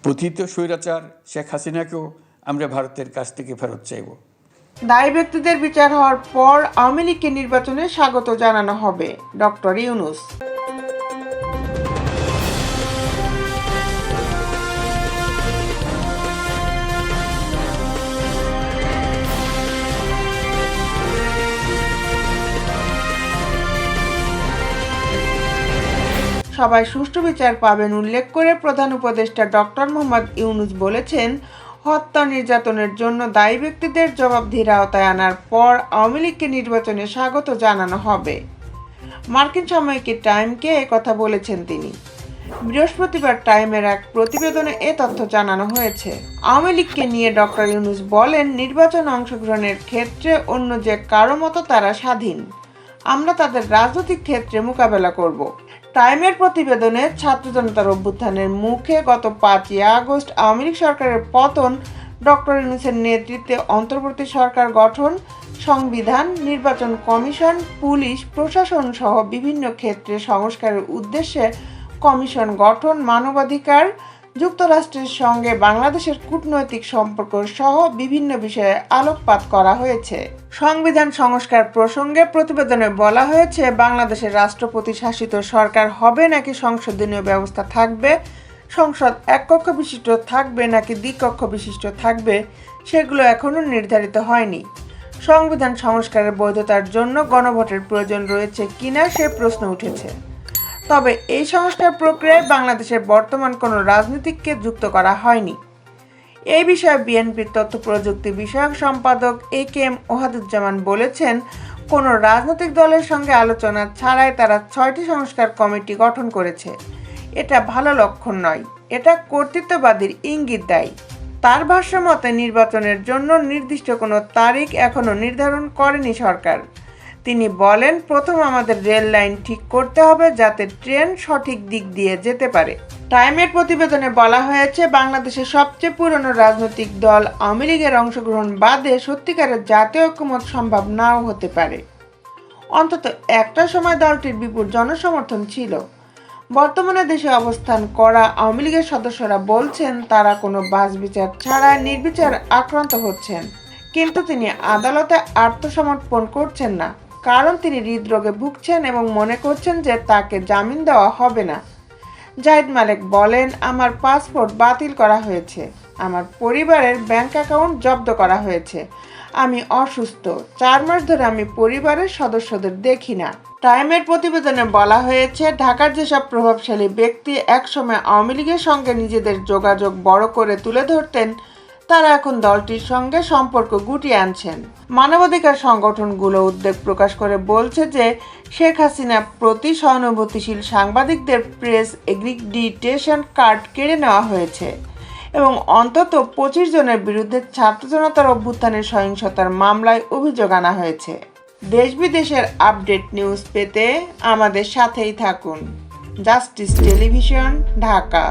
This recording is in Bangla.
পতিত স্বৈরাচার শেখ হাসিনাকেও আমরা ভারতের কাছ থেকে ফেরত চাইব। দায়ী ব্যক্তিদের বিচার হওয়ার পর আওয়ামী লীগকে নির্বাচনে স্বাগত জানানো হবে, ডক্টর ইউনূস। সবাই সুষ্ঠু বিচার পাবেন উল্লেখ করে প্রধান উপদেষ্টা ডক্টর মোহাম্মদ ইউনূস বলেছেন, হত্যা নির্যাতনের জন্য দায়ী ব্যক্তিদের জবাবদিহির আওতায় আনার পর আওয়ামী লীগকে নির্বাচনে স্বাগত জানানো হবে। মার্কিন সাময়িকী টাইমকে কথা বলেছেন তিনি। বৃহস্পতিবার টাইমের এক প্রতিবেদনে এ তথ্য জানানো হয়েছে। আওয়ামী লীগকে নিয়ে ডক্টর ইউনূস বলেন, নির্বাচনে অংশগ্রহণের ক্ষেত্রে অন্য যে কারো মতো তারা স্বাধীন। আমরা তাদের রাজনৈতিক ক্ষেত্রে মোকাবেলা করব। টাইমের প্রতিবেদনে ছাত্র জনতার অভ্যুত্থানের মুখে গত 5ই আগস্ট আওয়ামী লীগ সরকারের পতন, ডক্টর ইউনূসের নেতৃত্বে অন্তর্বর্তী সরকার গঠন, সংবিধান, নির্বাচন কমিশন, পুলিশ প্রশাসন সহ বিভিন্ন ক্ষেত্রে সংস্কারের উদ্দেশ্যে কমিশন গঠন, মানবাধিকার, যুক্তরাষ্ট্রের সঙ্গে বাংলাদেশের কূটনৈতিক সম্পর্ক সহ বিভিন্ন বিষয়ে আলোকপাত করা হয়েছে। সংবিধান সংস্কার প্রসঙ্গে প্রতিবেদনে বলা হয়েছে, বাংলাদেশের রাষ্ট্রপতি শাসিত সরকার হবে নাকি সংসদীয় ব্যবস্থা থাকবে, সংসদ এক কক্ষ বিশিষ্ট থাকবে নাকি দ্বিকক্ষ বিশিষ্ট থাকবে, সেগুলো এখনও নির্ধারিত হয়নি। সংবিধান সংস্কারের বৈধতার জন্য গণভোটের প্রয়োজন রয়েছে কিনা সে প্রশ্ন উঠেছে। তবে এই সংস্কার প্রক্রিয়ায় বাংলাদেশের বর্তমান কোনো রাজনীতিককে যুক্ত করা হয়নি। এই বিষয়ে বিএনপির তথ্য প্রযুক্তি বিষয়ক সম্পাদক এ.কে.এম. ওহাদুজ্জামান বলেছেন, কোনো রাজনৈতিক দলের সঙ্গে আলোচনা ছাড়াই তারা 6টি সংস্কার কমিটি গঠন করেছে। এটা ভালো লক্ষণ নয়, এটা কর্তৃত্ববাদীর ইঙ্গিত দেয়। তার ভাষ্য মতে, নির্বাচনের জন্য নির্দিষ্ট কোনো তারিখ এখনও নির্ধারণ করেনি সরকার। তিনি বলেন, প্রথম আমাদের রেল লাইন ঠিক করতে হবে যাতে ট্রেন সঠিক দিক দিয়ে যেতে পারে। টাইমের প্রতিবেদনে বলা হয়েছে, বাংলাদেশের সবচেয়ে পুরনো রাজনৈতিক দল আওয়ামী লীগের অংশগ্রহণ বাদে সত্যিকারের জাতীয় ঐক্যমত সম্ভব নাও হতে পারে। অন্তত একটা সময় দলটির বিপুল জনসমর্থন ছিল। বর্তমানে দেশে অবস্থান করা আওয়ামী লীগের সদস্যরা বলছেন, তারা কোনো বাছবিচার ছাড়া নির্বিচার আক্রান্ত হচ্ছেন। কিন্তু তিনি আদালতে আত্মসমর্পণ করছেন না, কারণ তিনি হৃদরোগে ভুগছেন এবং মনে করছেন যে তাকে জামিন দেওয়া হবে না। জাহিদ মালেক বলেন, আমার পাসপোর্ট বাতিল করা হয়েছে, আমার পরিবারের ব্যাংক অ্যাকাউন্ট জব্দ করা হয়েছে, আমি অসুস্থ, 4 মাস ধরে আমি পরিবারের সদস্যদের দেখি না। টাইমের প্রতিবেদনে বলা হয়েছে, ঢাকার যেসব প্রভাবশালী ব্যক্তি একসময় আওয়ামী লীগের সঙ্গে নিজেদের যোগাযোগ বড় করে তুলে ধরতেন, তারা এখন দলটির সঙ্গে সম্পর্ক গুটিয়ে আনছেন। মানবাধিকার সংগঠনগুলো উদ্বেগ প্রকাশ করে বলছে যে, শেখ হাসিনা প্রতি সহানুভূতিশীল সাংবাদিকদের প্রেস এগ্রিডিটেশন কার্ড কেড়ে নেওয়া হয়েছে এবং অন্তত 25 জনের বিরুদ্ধে ছাত্র জনতার অভ্যুত্থানের সহিংসতার মামলায় অভিযোগ আনা হয়েছে। দেশ বিদেশের আপডেট নিউজ পেতে আমাদের সাথেই থাকুন। Justice television, Dhaka.